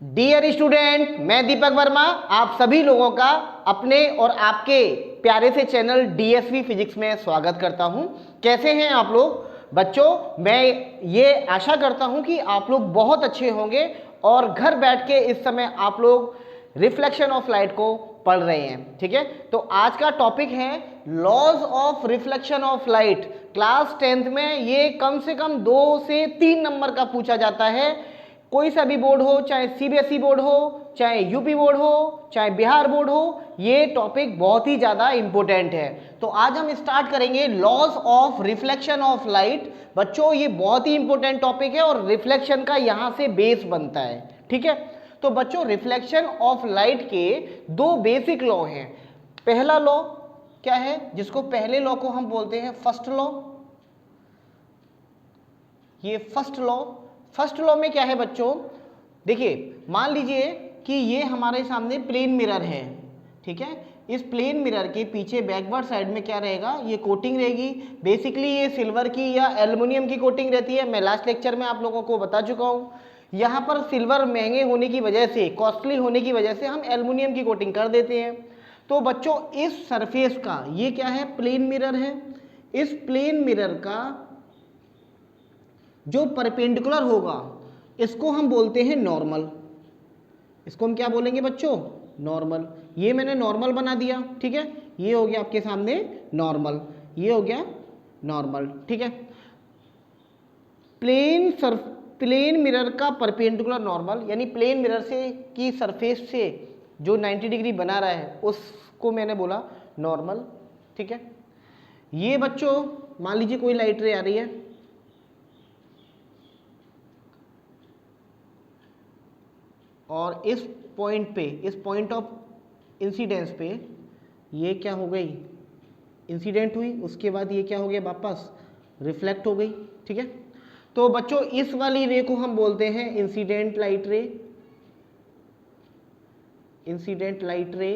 Dear student, मैं दीपक वर्मा आप सभी लोगों का अपने और आपके प्यारे से चैनल डीएसवी फिजिक्स में स्वागत करता हूं। कैसे हैं आप लोग बच्चों? मैं ये आशा करता हूं कि आप लोग बहुत अच्छे होंगे और घर बैठ के इस समय आप लोग रिफ्लेक्शन ऑफ लाइट को पढ़ रहे हैं। ठीक है, तो आज का टॉपिक है laws of reflection of light. Class 10th में ये कम से कम 2 से 3 नंबर का पूछा जाता है। कोई सा भी बोर्ड हो, चाहे सीबीएसई बोर्ड हो, चाहे यूपी बोर्ड हो, चाहे बिहार बोर्ड हो, ये टॉपिक बहुत ही ज्यादा इंपॉर्टेंट है। तो आज हम स्टार्ट करेंगे laws of reflection of light. बच्चों ये बहुत ही इंपॉर्टेंट टॉपिक है और रिफ्लेक्शन का यहां से बेस बनता है। ठीक है, तो बच्चों रिफ्लेक्शन ऑफ लाइट के 2 बेसिक लॉ हैं। पहला लॉ क्या है, जिसको पहले लॉ को हम बोलते हैं फर्स्ट लॉ। ये फर्स्ट लॉ में क्या है बच्चों, देखिए मान लीजिए कि ये हमारे सामने प्लेन मिरर है। ठीक है, इस प्लेन मिरर के पीछे बैकवर्ड साइड में क्या रहेगा, ये कोटिंग रहेगी। बेसिकली ये सिल्वर की या एल्युमिनियम की कोटिंग रहती है। मैं लास्ट लेक्चर में आप लोगों को बता चुका हूँ। यहाँ पर सिल्वर महंगे होने की वजह से, कॉस्टली होने की वजह से हम एल्युमिनियम की कोटिंग कर देते हैं। तो बच्चों इस सरफेस का, ये क्या है, प्लेन मिरर है। इस प्लेन मिरर का जो परपेंडिकुलर होगा इसको हम बोलते हैं नॉर्मल। इसको हम क्या बोलेंगे बच्चों, नॉर्मल। ये मैंने नॉर्मल बना दिया। ठीक है, ये हो गया आपके सामने नॉर्मल, ये हो गया नॉर्मल। ठीक है, प्लेन मिरर का परपेंडिकुलर नॉर्मल, यानी प्लेन मिरर से की सरफेस से जो 90 डिग्री बना रहा है उसको मैंने बोला नॉर्मल। ठीक है, ये बच्चों मान लीजिए कोई लाइट रे आ रही है और इस पॉइंट पे, इस पॉइंट ऑफ इंसिडेंस पे ये क्या हो गई, इंसिडेंट हुई। उसके बाद ये क्या हो गया, वापस रिफ्लेक्ट हो गई। ठीक है, तो बच्चों इस वाली रे को हम बोलते हैं इंसिडेंट लाइट रे। इंसिडेंट लाइट रे।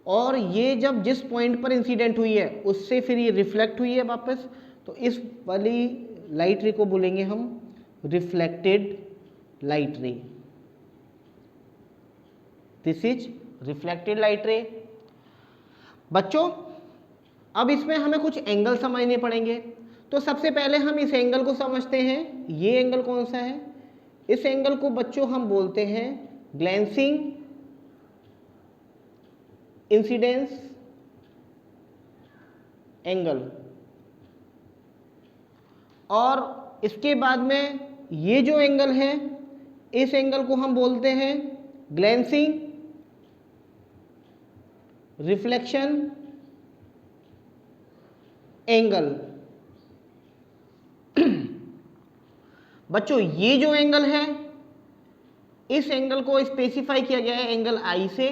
और ये जब जिस पॉइंट पर इंसिडेंट हुई है उससे फिर ये रिफ्लेक्ट हुई है वापस, तो इस वाली लाइट रे को बोलेंगे हम रिफ्लेक्टेड लाइट रे। दिस इज रिफ्लेक्टेड लाइट रे। बच्चों अब इसमें हमें कुछ एंगल समझने पड़ेंगे। तो सबसे पहले हम इस एंगल को समझते हैं। ये एंगल कौन सा है, इस एंगल को बच्चों हम बोलते हैं ग्लैंसिंग इंसिडेंस एंगल। और इसके बाद में ये जो एंगल है, इस एंगल को हम बोलते हैं ग्लैंसिंग रिफ्लेक्शन एंगल। बच्चों ये जो एंगल है, इस एंगल को स्पेसिफाई किया गया है एंगल आई से,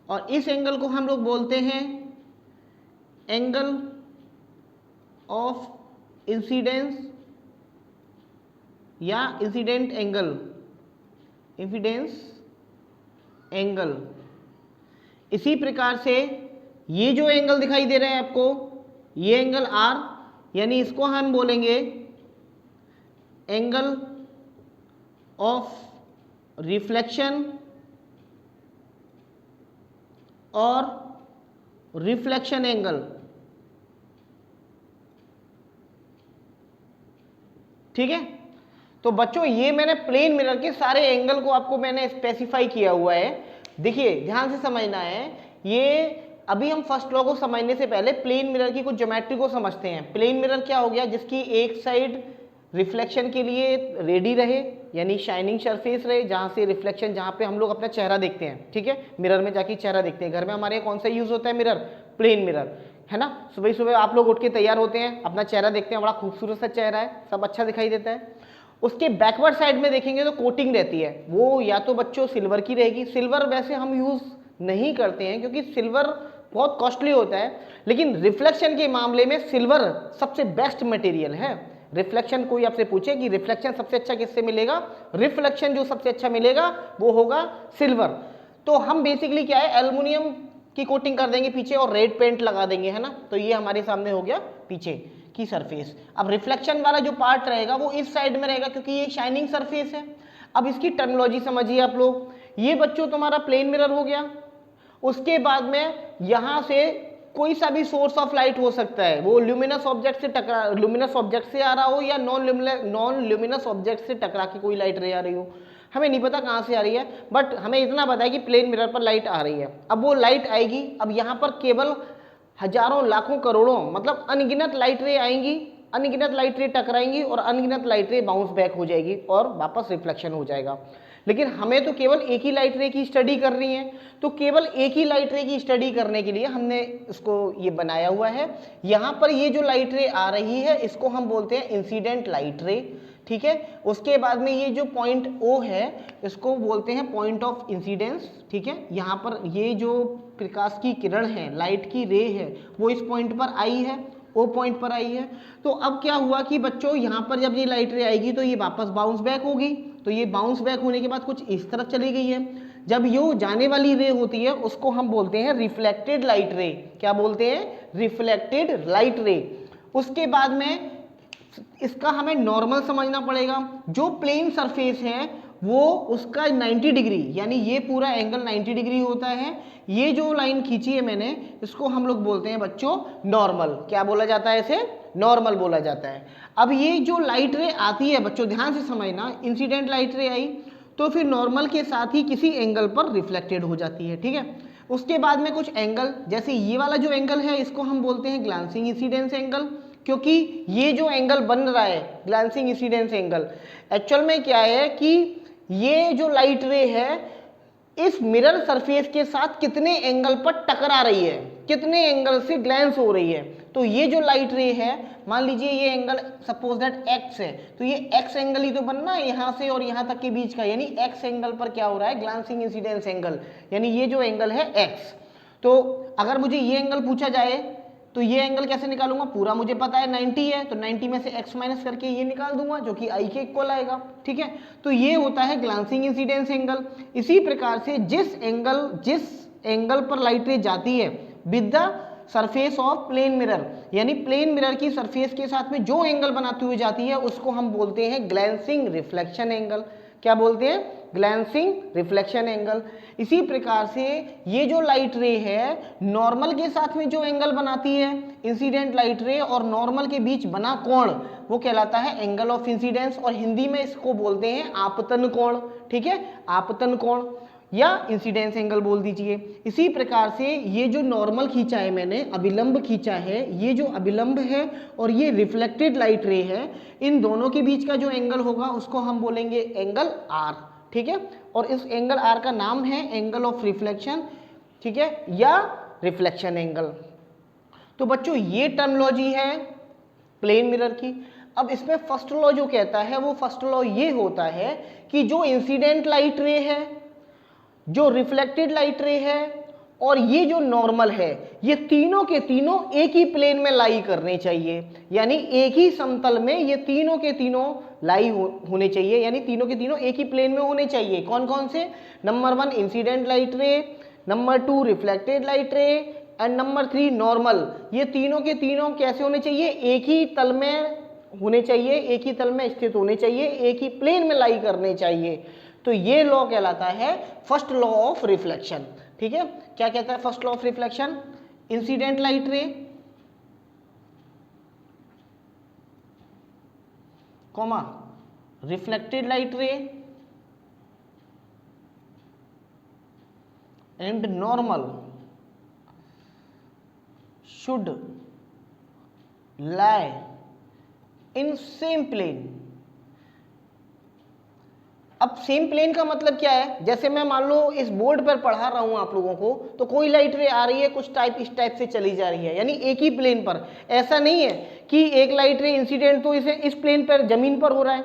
और इस एंगल को हम लोग बोलते हैं एंगल ऑफ इंसिडेंस या इंसिडेंट एंगल, इंसिडेंस एंगल। इसी प्रकार से ये जो एंगल दिखाई दे रहा है आपको, ये एंगल आर, यानी इसको हम बोलेंगे एंगल ऑफ रिफ्लेक्शन और रिफ्लेक्शन एंगल। ठीक है, तो बच्चों ये मैंने प्लेन मिरर के सारे एंगल को आपको मैंने स्पेसिफाई किया हुआ है। देखिए ध्यान से समझना है। ये अभी हम फर्स्ट लॉ को समझने से पहले प्लेन मिरर की कुछ ज्योमेट्री को समझते हैं। प्लेन मिरर क्या हो गया, जिसकी एक साइड रिफ्लेक्शन के लिए रेडी रहे, यानी शाइनिंग सरफेस रहे, जहां से रिफ्लेक्शन, जहां पे हम लोग अपना चेहरा देखते हैं। ठीक है, मिरर में जाके चेहरा देखते हैं। घर में हमारे कौन सा यूज होता है, मिरर, प्लेन मिरर, है ना। सुबह सुबह आप लोग उठ के तैयार होते हैं, अपना चेहरा देखते हैं, बड़ा खूबसूरत सा चेहरा है, सब अच्छा दिखाई देता है। उसके बैकवर्ड साइड में देखेंगे तो कोटिंग रहती है, वो या तो बच्चों सिल्वर की रहेगी। सिल्वर वैसे हम यूज नहीं करते हैं क्योंकि सिल्वर बहुत कॉस्टली होता है, लेकिन रिफ्लेक्शन के मामले में सिल्वर सबसे बेस्ट मटेरियल है। रिफ्लेक्शन, कोई आपसे पूछे कि रिफ्लेक्शन सबसे अच्छा किससे मिलेगा, रिफ्लेक्शन जो सबसे अच्छा मिलेगा वो होगा सिल्वर। तो हम बेसिकली क्या है, एल्युमिनियम की कोटिंग कर देंगे पीछे और रेड पेंट लगा देंगे, है ना। तो ये हमारे सामने हो गया पीछे की सरफेस। अब रिफ्लेक्शन वाला जो पार्ट रहेगा वो इस साइड में रहेगा क्योंकि ये शाइनिंग सरफेस है। अब इसकी टर्मिनोलॉजी समझिए आप लोग। ये बच्चों तुम्हारा प्लेन मिरर हो गया, उसके बाद में यहां से कोई सा भी सोर्स ऑफ लाइट हो सकता है, वो ल्यूमिनस ऑब्जेक्ट से टकरा, ल्यूमिनस ऑब्जेक्ट से आ रहा हो या नॉन ल्यूमिनस ऑब्जेक्ट से टकरा के कोई लाइट रे आ रही हो, हमें नहीं पता कहाँ से आ रही है, बट हमें इतना पता है कि प्लेन मिरर पर लाइट आ रही है। अब वो लाइट आएगी, अब यहाँ पर केवल हजारों लाखों करोड़ों मतलब अनगिनत लाइट रे आएंगी, अनगिनत लाइट रे टकराएंगी और अनगिनत लाइट रे बाउंस बैक हो जाएगी और वापस रिफ्लेक्शन हो जाएगा। लेकिन हमें तो केवल एक ही लाइट रे की स्टडी कर रही है, तो केवल एक ही लाइट रे की स्टडी करने के लिए हमने इसको ये बनाया हुआ है। यहाँ पर ये जो लाइट रे आ रही है इसको हम बोलते हैं इंसिडेंट लाइट रे, ठीक है। उसके बाद में ये जो पॉइंट O है इसको बोलते हैं पॉइंट ऑफ इंसिडेंस, ठीक है। यहाँ पर ये जो प्रकाश की किरण है, लाइट की रे है, वो इस पॉइंट पर आई है, O पॉइंट पर आई है। तो अब क्या हुआ कि बच्चों यहाँ पर जब ये लाइट रे आएगी तो ये वापस बाउंस बैक होगी, तो ये बाउंस बैक होने के बाद कुछ इस तरफ चली गई है। जब ये जाने वाली रे होती है उसको हम बोलते हैं रिफ्लेक्टेड लाइट रे। क्या बोलते हैं? रिफ्लेक्टेड लाइट रे। उसके बाद में इसका हमें नॉर्मल समझना पड़ेगा। जो प्लेन सरफेस है वो उसका 90 डिग्री, यानी ये पूरा एंगल 90 डिग्री होता है। ये जो लाइन खींची है मैंने इसको हम लोग बोलते हैं बच्चों नॉर्मल। क्या बोला जाता है इसे? नॉर्मल बोला जाता है। अब ये जो लाइट रे आती है बच्चों ध्यान से समझना, इंसिडेंट लाइट रे आई तो फिर नॉर्मल के साथ ही किसी एंगल पर रिफ्लेक्टेड हो जाती है, ठीक है। उसके बाद में कुछ एंगल, जैसे ये वाला जो एंगल है इसको हम बोलते हैं ग्लांसिंग इंसिडेंस एंगल, क्योंकि ये जो एंगल बन रहा है ग्लांसिंग इंसिडेंस एंगल, एक्चुअल में क्या है कि ये जो लाइट रे है इस मिरर सरफेस के साथ कितने एंगल पर टकरा रही है, कितने एंगल से ग्लैंस हो रही है। तो ये जो लाइट रे है, मान लीजिए ये एंगल सपोज दैट एक्स है, तो ये एक्स एंगल ही तो बनना है यहाँ से और यहाँ तक के बीच का, यानी एक्स एंगल पर क्या हो रहा है? ग्लांसिंग इंसिडेंस एंगल, यानी ये जो एंगल है एक्स। तो अगर मुझे ये एंगल पूछा जाए तो ये एंगल कैसे निकालूंगा? पूरा मुझे पता है 90 है, तो 90 में से x माइनस करके ये निकाल दूंगा जो कि i के इक्वल आएगा, ठीक है। तो ये होता है ग्लांसिंग इंसिडेंस एंगल। इसी प्रकार से जिस एंगल पर लाइट रे जाती है with the surface of plane mirror, यानी प्लेन मिरर की सरफेस के साथ में जो एंगल बनाती हुई जाती है उसको हम बोलते हैं ग्लैंसिंग रिफ्लेक्शन एंगल। क्या बोलते हैं? Glancing reflection angle. इसी प्रकार से ये जो लाइट रे है नॉर्मल के साथ में जो एंगल बनाती है, इंसिडेंट लाइट रे और नॉर्मल के बीच बना कोण, वो कहलाता है एंगल ऑफ इंसिडेंस, और हिंदी में इसको बोलते हैं आपतन कोण, ठीक है। आपतन कोण या इंसिडेंस एंगल बोल दीजिए। इसी प्रकार से ये जो नॉर्मल खींचा है मैंने, अभिलंब खींचा है, ये जो अभिलंब है और ये रिफ्लेक्टेड लाइट रे है, इन दोनों के बीच का जो एंगल होगा उसको हम बोलेंगे एंगल आर, ठीक है। और इस एंगल आर का नाम है एंगल ऑफ रिफ्लेक्शन, ठीक है, या रिफ्लेक्शन एंगल। तो बच्चों ये टर्मिनोलॉजी है प्लेन मिरर की। अब इसमें फर्स्ट लॉ जो कहता है वो फर्स्ट लॉ ये होता है कि जो इंसिडेंट लाइट रे है, जो रिफ्लेक्टेड लाइट रे है और ये जो नॉर्मल है, ये तीनों के तीनों एक ही प्लेन में लाई करने चाहिए, यानी एक ही समतल में ये तीनों के तीनों लाई होने चाहिए, यानी तीनों के तीनों एक ही प्लेन में होने चाहिए। कौन कौन से? नंबर 1 इंसिडेंट लाइट रे, number 2 reflected light ray and number 3 normal. ये तीनों के तीनों कैसे होने चाहिए? एक ही तल में होने चाहिए, एक ही तल में स्थित होने चाहिए, एक ही प्लेन में लाई करने चाहिए। तो ये लॉ कहलाता है फर्स्ट लॉ ऑफ रिफ्लेक्शन, ठीक है। क्या कहता है first law of reflection? Incident light ray comma reflected light ray and normal should lie in same plane. अब सेम प्लेन का मतलब क्या है? जैसे मैं मान लो इस बोर्ड पर पढ़ा रहा हूं आप लोगों को, तो कोई लाइट रे आ रही है कुछ टाइप इस टाइप से चली जा रही है, यानी एक ही प्लेन पर। ऐसा नहीं है कि एक लाइट रे इंसिडेंट तो इसे इस प्लेन पर जमीन पर हो रहा है,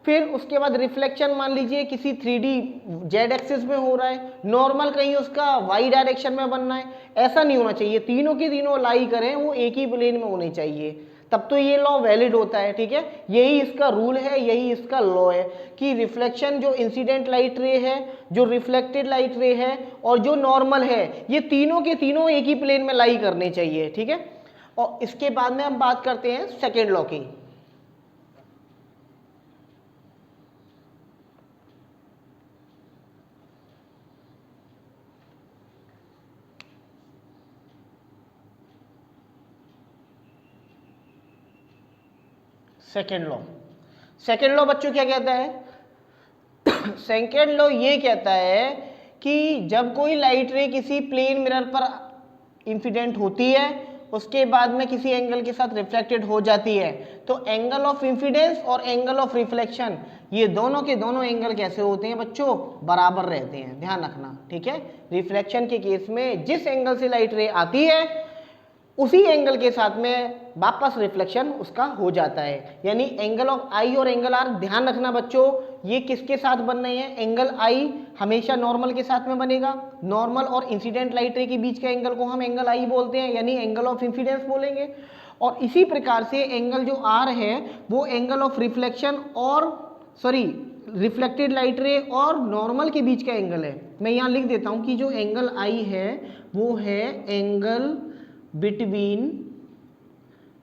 फिर उसके बाद रिफ्लेक्शन मान लीजिए किसी 3D जेड एक्सिस में हो रहा है, नॉर्मल कहीं उसका वाई डायरेक्शन में बनना है। ऐसा नहीं होना चाहिए, तीनों के तीनों लाई करें वो एक ही प्लेन में होने चाहिए, तब तो ये लॉ वैलिड होता है, ठीक है। यही इसका रूल है, यही इसका लॉ है कि रिफ्लेक्शन जो इंसिडेंट लाइट रे है, जो रिफ्लेक्टेड लाइट रे है और जो नॉर्मल है, ये तीनों के तीनों एक ही प्लेन में लाई करने चाहिए, ठीक है। और इसके बाद में हम बात करते हैं सेकेंड लॉ की। सेकेंड लॉ, सेकेंड लॉ बच्चों क्या कहता है? सेकेंड लॉ ये कहता है कि जब कोई लाइट रे किसी प्लेन मिरर पर इंसिडेंट होती है, उसके बाद में किसी एंगल के साथ रिफ्लेक्टेड हो जाती है, तो एंगल ऑफ इंसिडेंस और एंगल ऑफ रिफ्लेक्शन ये दोनों के दोनों एंगल कैसे होते हैं बच्चों? बराबर रहते हैं, ध्यान रखना, ठीक है। रिफ्लेक्शन के केस में जिस एंगल से लाइट रे आती है उसी एंगल के साथ में वापस रिफ्लेक्शन उसका हो जाता है, यानी एंगल ऑफ आई और एंगल आर, ध्यान रखना बच्चों, ये किसके साथ बन रहे हैं? एंगल आई हमेशा नॉर्मल के साथ में बनेगा, नॉर्मल और इंसिडेंट लाइट रे के बीच के एंगल को हम एंगल आई बोलते हैं, यानी एंगल ऑफ इंसिडेंस बोलेंगे। और इसी प्रकार से एंगल जो आर है वो एंगल ऑफ रिफ्लेक्शन और रिफ्लेक्टेड लाइट रे और नॉर्मल के बीच का एंगल है। मैं यहाँ लिख देता हूँ कि जो एंगल आई है वो है angle between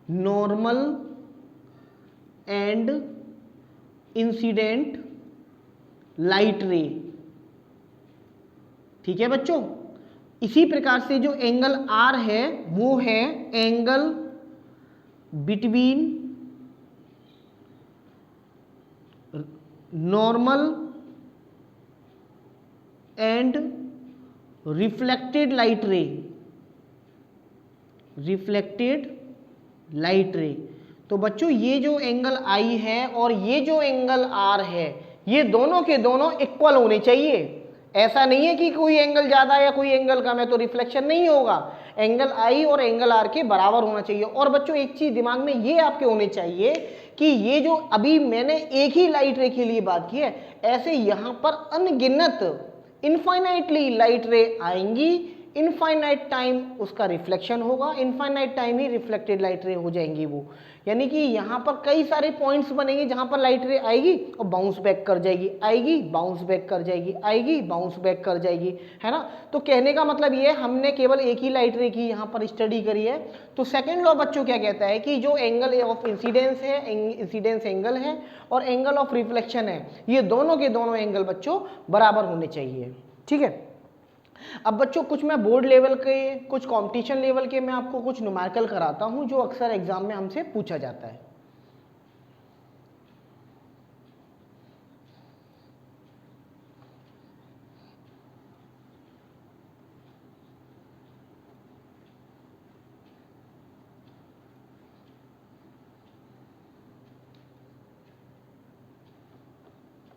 normal and incident light रे, ठीक है बच्चों। इसी प्रकार से जो एंगल आर है वो है angle between normal and reflected light रे, रिफ्लेक्टेड लाइट रे। तो बच्चों ये जो एंगल आई है और ये जो एंगल आर है ये दोनों के दोनों इक्वल होने चाहिए। ऐसा नहीं है कि कोई एंगल ज्यादा या कोई एंगल कम है तो रिफ्लेक्शन नहीं होगा, एंगल आई और एंगल आर के बराबर होना चाहिए। और बच्चों एक चीज दिमाग में ये आपके होने चाहिए कि ये जो अभी मैंने एक ही लाइट रे के लिए बात की है, ऐसे यहां पर अनगिनत इनफाइनाइटली लाइट रे आएंगी, इनफाइनाइट टाइम उसका रिफ्लेक्शन होगा, इनफाइनाइट टाइम ही रिफ्लेक्टेड लाइट रे हो जाएंगी वो। यानी कि यहाँ पर कई सारे पॉइंट्स बनेंगे जहाँ पर लाइट रे आएगी और बाउंस बैक कर जाएगी, आएगी बाउंस बैक कर जाएगी, आएगी बाउंस बैक कर जाएगी, है ना। तो कहने का मतलब ये हमने केवल एक ही लाइट रे की यहाँ पर स्टडी करी है। तो सेकेंड लॉ बच्चों क्या कहता है कि जो एंगल ऑफ इंसिडेंस है, इंसिडेंस एंगल है और एंगल ऑफ रिफ्लेक्शन है, ये दोनों के दोनों एंगल बच्चों बराबर होने चाहिए, ठीक है। अब बच्चों कुछ मैं बोर्ड लेवल के, कुछ कंपटीशन लेवल के मैं आपको कुछ न्यूमेरिकल कराता हूं जो अक्सर एग्जाम में हमसे पूछा जाता है।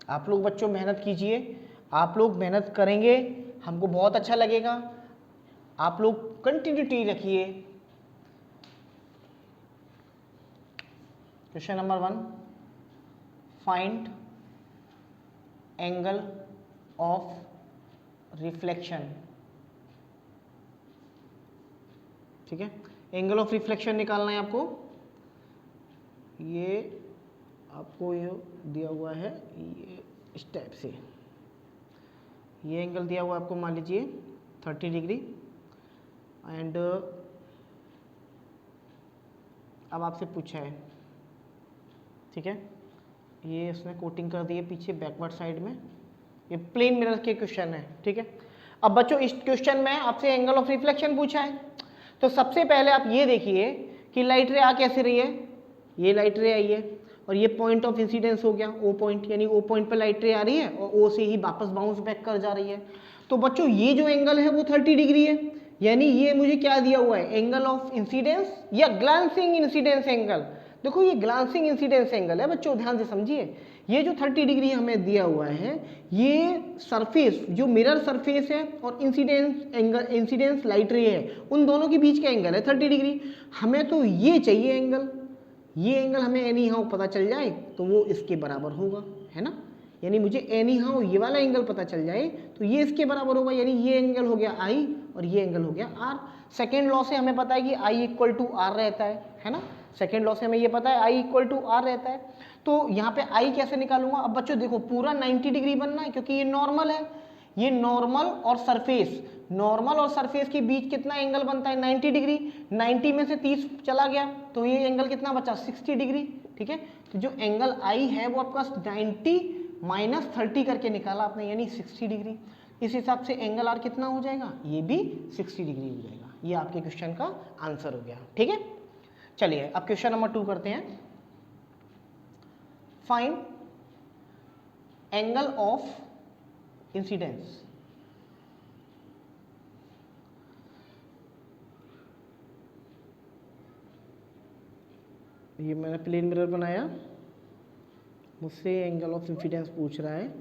आप लोग बच्चों मेहनत कीजिए, आप लोग मेहनत करेंगे हमको बहुत अच्छा लगेगा, आप लोग कंटिन्यूटी रखिए। Question number 1, find angle of reflection, ठीक है। एंगल ऑफ रिफ्लेक्शन निकालना है आपको, ये आपको ये दिया हुआ है, ये इस टाइप से ये एंगल दिया हुआ आपको, मान लीजिए 30 डिग्री एंड अब आपसे पूछा है, ठीक है, ये उसने कोटिंग कर दी है पीछे बैकवर्ड साइड में, ये प्लेन मिरर के क्वेश्चन है, ठीक है। अब बच्चों इस क्वेश्चन में आपसे एंगल ऑफ रिफ्लेक्शन पूछा है, तो सबसे पहले आप ये देखिए कि लाइट रे आ कैसे रही है, ये लाइट रे आई है और ये पॉइंट ऑफ इंसिडेंस हो गया ओ पॉइंट, यानी ओ पॉइंट पर लाइट रे आ रही है और ओ से ही वापस बाउंस बैक कर जा रही है। तो बच्चों ये जो एंगल है वो 30 डिग्री है, यानी ये मुझे क्या दिया हुआ है, एंगल ऑफ इंसिडेंस या ग्लांसिंग इंसिडेंस एंगल। देखो ये ग्लांसिंग इंसिडेंस एंगल है बच्चों, ध्यान से समझिए। ये जो 30 डिग्री हमें दिया हुआ है ये सरफेस, जो मिरर सरफेस है और इंसिडेंस एंगल, इंसिडेंस लाइट रे है, उन दोनों के बीच का एंगल है 30 डिग्री। हमें तो ये चाहिए एंगल, ये एंगल हमें एनी हाउ पता चल जाए तो वो इसके बराबर होगा, है ना। यानी मुझे एनी हाउ ये वाला एंगल पता चल जाए तो ये इसके बराबर होगा, यानी ये एंगल हो गया आई और ये एंगल हो गया आर। सेकेंड लॉ से हमें पता है कि आई इक्वल टू आर रहता है ना। सेकेंड लॉ से हमें ये पता है आई इक्वल टू आर रहता है। तो यहाँ पे आई कैसे निकालूंगा? अब बच्चों देखो पूरा 90 डिग्री बनना है क्योंकि ये नॉर्मल है, ये नॉर्मल और सरफेस, नॉर्मल और सरफेस के बीच कितना एंगल बनता है 90 डिग्री। 90 में से 30 चला गया तो ये एंगल कितना बचा 60 डिग्री, ठीक है। तो जो एंगल आई है वो आपका 90 माइनस 30 करके निकाला आपने, यानी 60 डिग्री। इस हिसाब से एंगल आर कितना हो जाएगा, ये भी 60 डिग्री हो जाएगा। ये आपके क्वेश्चन का आंसर हो गया, ठीक है। चलिए अब क्वेश्चन नंबर 2 करते हैं। Find angle of incidence. ये मैंने प्लेन मिरर बनाया, मुझसे एंगल ऑफ इंसिडेंस पूछ रहा है।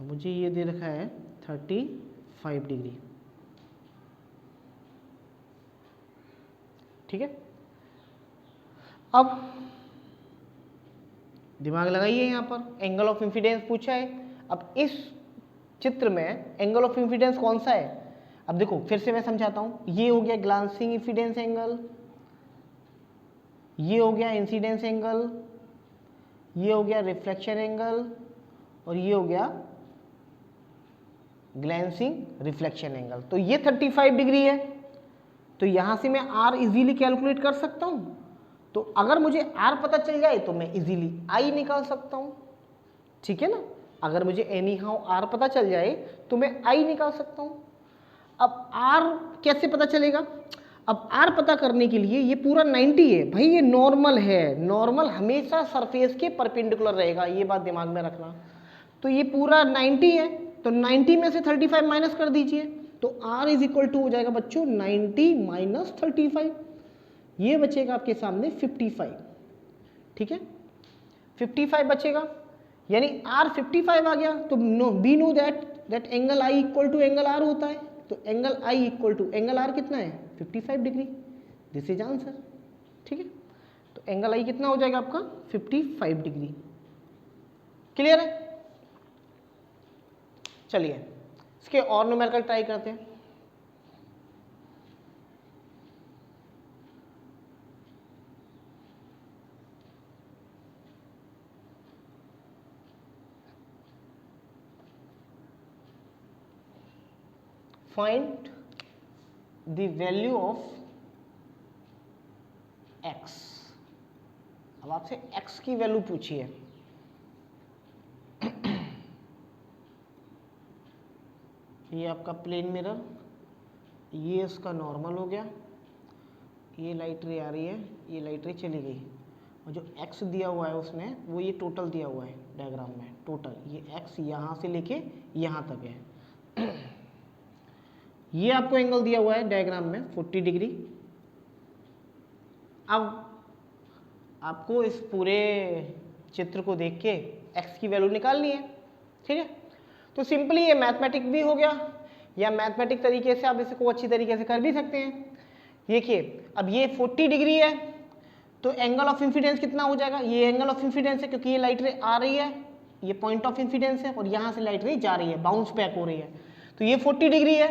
मुझे ये दे रखा है 35 डिग्री। ठीक है, अब दिमाग लगाइए, यहाँ पर एंगल ऑफ इंसिडेंस पूछा है। अब इस चित्र में एंगल ऑफ इंसिडेंस कौन सा है? अब देखो फिर से मैं समझाता हूं। ये हो गया ग्लांसिंग इंसिडेंस एंगल, ये हो गया इंसिडेंस एंगल, ये हो गया रिफ्लेक्शन एंगल, और ये हो गया ग्लैंसिंग रिफ्लेक्शन एंगल। तो ये 35 डिग्री है। तो यहां से मैं R इजीली कैलकुलेट कर सकता हूं। तो अगर मुझे R पता चल जाए तो मैं इजीली I निकाल सकता हूं। ठीक है ना, अगर मुझे एनी हाउ R पता चल जाए तो मैं I निकाल सकता हूं। अब R कैसे पता चलेगा? अब R पता करने के लिए ये पूरा 90 है भाई, ये नॉर्मल है। नॉर्मल हमेशा सरफेस के परपेंडिकुलर रहेगा, ये बात दिमाग में रखना। तो ये पूरा 90 है, तो 90 में से 35 माइनस कर दीजिए, तो R इज इक्वल टू हो जाएगा बच्चों 90 माइनस 35। ये बचेगा आपके सामने 55। ठीक है, 55 बचेगा, यानी R 55 आ गया। तो we know that angle I equal to angle R होता है। तो angle I equal to angle R कितना है? 55 डिग्री। This is answer. ठीक है, तो एंगल I कितना हो जाएगा आपका? 55 डिग्री। क्लियर है? चलिए इसके और न्यूमेरिकल ट्राई करते हैं। Find the value of x। अब आपसे x की वैल्यू पूछी है। ये आपका प्लेन मिरर, ये इसका नॉर्मल हो गया, ये लाइट रे आ रही है, ये लाइट रे चली गई, और जो x दिया हुआ है उसने वो ये टोटल दिया हुआ है डायग्राम में। टोटल ये x यहाँ से लेके यहाँ तक है। ये आपको एंगल दिया हुआ है डायग्राम में 40 डिग्री। अब आपको इस पूरे चित्र को देख के x की वैल्यू निकालनी है। ठीक है, तो सिंपली ये मैथमेटिक भी हो गया, या मैथमेटिक तरीके से आप इसको अच्छी तरीके से कर भी सकते हैं। देखिए अब ये 40 डिग्री है, तो एंगल ऑफ इंसिडेंस कितना हो जाएगा? ये एंगल ऑफ इंसिडेंस है क्योंकि ये लाइट रे आ रही है, ये पॉइंट ऑफ इंसिडेंस है, और यहाँ से लाइट रे जा रही है, बाउंस बैक हो रही है। तो ये 40 डिग्री है,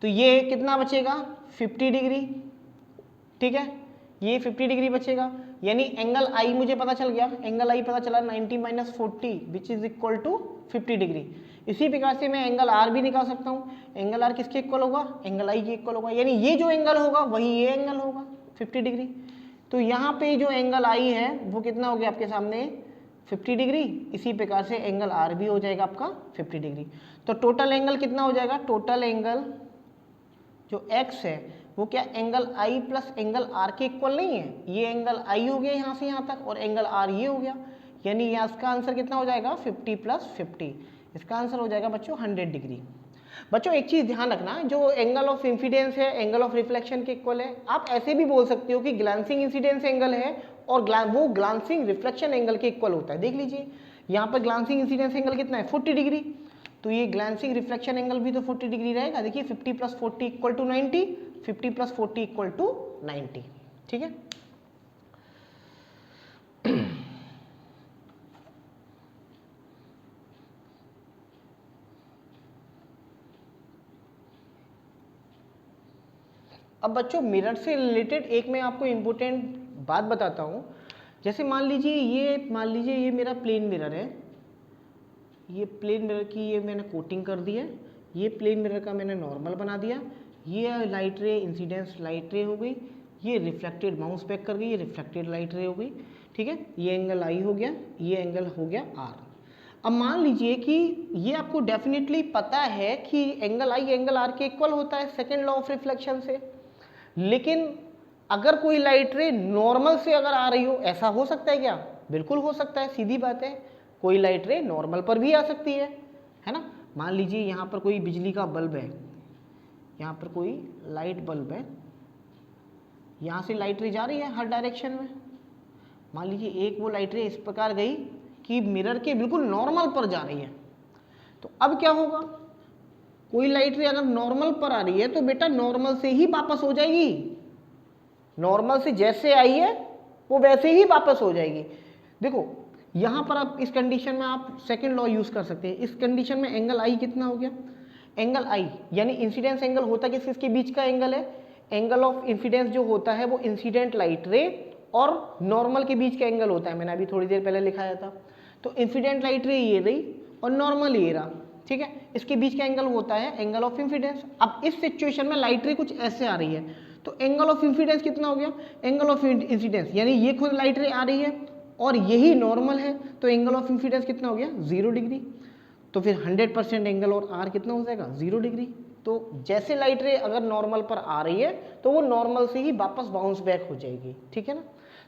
तो ये कितना बचेगा? 50 डिग्री। ठीक है, ये 50 डिग्री बचेगा, यानी एंगल I मुझे पता चल गया। एंगल I पता चला 90 minus 40 which is equal to 50 degree. इसी प्रकार से मैं एंगल R भी निकाल सकता हूँ। एंगल R किसके इक्वल होगा? एंगल I के इक्वल होगा, यानी ये जो एंगल होगा वही ये एंगल होगा 50 डिग्री। तो यहाँ पे जो एंगल I है वो कितना हो गया आपके सामने? 50 डिग्री। इसी प्रकार से एंगल R भी हो जाएगा आपका 50 डिग्री। तो टोटल एंगल कितना हो जाएगा? टोटल एंगल जो x है वो क्या angle I plus angle R के इक्वल नहीं है? ये एंगल I हो गया यहाँ से यहाँ तक, और एंगल R ये हो गया, यानी यहाँ इसका आंसर कितना हो जाएगा? 50 प्लस 50। इसका आंसर हो जाएगा बच्चों 100 डिग्री। बच्चों एक चीज़ ध्यान रखना, जो एंगल ऑफ इंसिडेंस है एंगल ऑफ रिफ्लेक्शन के इक्वल है। आप ऐसे भी बोल सकते हो कि ग्लांसिंग इंसिडेंस एंगल है और वो ग्लांसिंग रिफ्लेक्शन एंगल के इक्वल होता है। देख लीजिए यहाँ पर ग्लांसिंग इंसिडेंस एंगल कितना है? 40 डिग्री। तो ये ग्लांसिंग रिफ्लेक्शन एंगल भी तो 40 डिग्री रहेगा। देखिए 50 plus 40 equal to 90, 50 plus 40 equal to 90। ठीक है, अब बच्चों मिरर से रिलेटेड एक मैं आपको इम्पोर्टेंट बात बताता हूँ। जैसे मान लीजिए ये मेरा प्लेन मिरर है, ये प्लेन मिरर की ये मैंने कोटिंग कर दी है, ये प्लेन मिरर का मैंने नॉर्मल बना दिया, ये लाइट रे इंसिडेंस लाइट रे हो गई, ये रिफ्लेक्टेड बाउंस बैक कर गई, ये रिफ्लेक्टेड लाइट रे हो गई। ठीक है, ये एंगल I हो गया, ये एंगल हो गया R। अब मान लीजिए कि ये आपको डेफिनेटली पता है कि एंगल I एंगल R के इक्वल होता है सेकेंड लॉ ऑफ रिफ्लेक्शन से, लेकिन अगर कोई लाइट रे नॉर्मल से अगर आ रही हो, ऐसा हो सकता है क्या? बिल्कुल हो सकता है, सीधी बात है। कोई लाइट रे नॉर्मल पर भी आ सकती है ना। मान लीजिए यहाँ पर कोई बिजली का बल्ब है, यहाँ पर कोई लाइट बल्ब है, यहाँ से लाइट रे जा रही है हर डायरेक्शन में। मान लीजिए एक वो लाइट रे इस प्रकार गई कि मिरर के बिल्कुल नॉर्मल पर जा रही है, तो अब क्या होगा? कोई लाइट रे अगर नॉर्मल पर आ रही है तो बेटा नॉर्मल से ही वापस हो जाएगी, नॉर्मल से जैसे आई है वो वैसे ही वापस हो जाएगी। देखो यहाँ पर आप इस कंडीशन में आप सेकंड लॉ यूज कर सकते हैं। इस कंडीशन में एंगल आई कितना हो गया? एंगल आई यानी इंसिडेंस एंगल होता है किसके बीच का एंगल है? एंगल ऑफ इंसिडेंस जो होता है वो इंसिडेंट लाइट रे और नॉर्मल के बीच का एंगल होता है। मैंने अभी थोड़ी देर पहले लिखाया था। तो इंसिडेंट लाइट रे ये रही और नॉर्मल ये रहा, ठीक है। इसके बीच का एंगल होता है एंगल ऑफ इंसिडेंस। अब इस सिचुएशन में लाइट रे कुछ ऐसे आ रही है, तो एंगल ऑफ इंसिडेंस कितना हो गया? एंगल ऑफ इंसिडेंस यानी ये खुद लाइट रे आ रही है और यही नॉर्मल है, तो एंगल ऑफ इंसिडेंस कितना हो गया? 0 डिग्री। तो फिर 100% एंगल और आर कितना हो जाएगा? 0 डिग्री। तो जैसे लाइट रे अगर नॉर्मल पर आ रही है तो वो नॉर्मल से ही वापस बाउंस बैक हो जाएगी, ठीक है ना।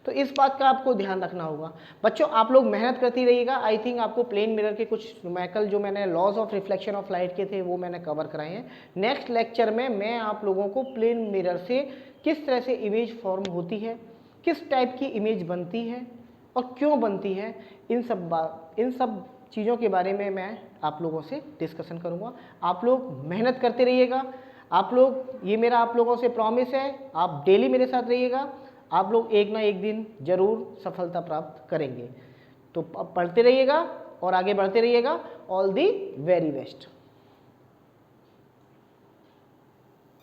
तो इस बात का आपको ध्यान रखना होगा। बच्चों आप लोग मेहनत करती रहिएगा। आई थिंक आपको प्लेन मिरर के कुछ न्यूमेरिकल जो मैंने laws of reflection of light के थे वो मैंने कवर कराए हैं। नेक्स्ट लेक्चर में मैं आप लोगों को प्लेन मिरर से किस तरह से इमेज फॉर्म होती है, किस टाइप की इमेज बनती है और क्यों बनती है, इन सब चीज़ों के बारे में मैं आप लोगों से डिस्कशन करूँगा। आप लोग मेहनत करते रहिएगा। आप लोग, ये मेरा आप लोगों से प्रॉमिस है, आप डेली मेरे साथ रहिएगा। आप लोग एक ना एक दिन जरूर सफलता प्राप्त करेंगे। तो पढ़ते रहिएगा और आगे बढ़ते रहिएगा। All the very best.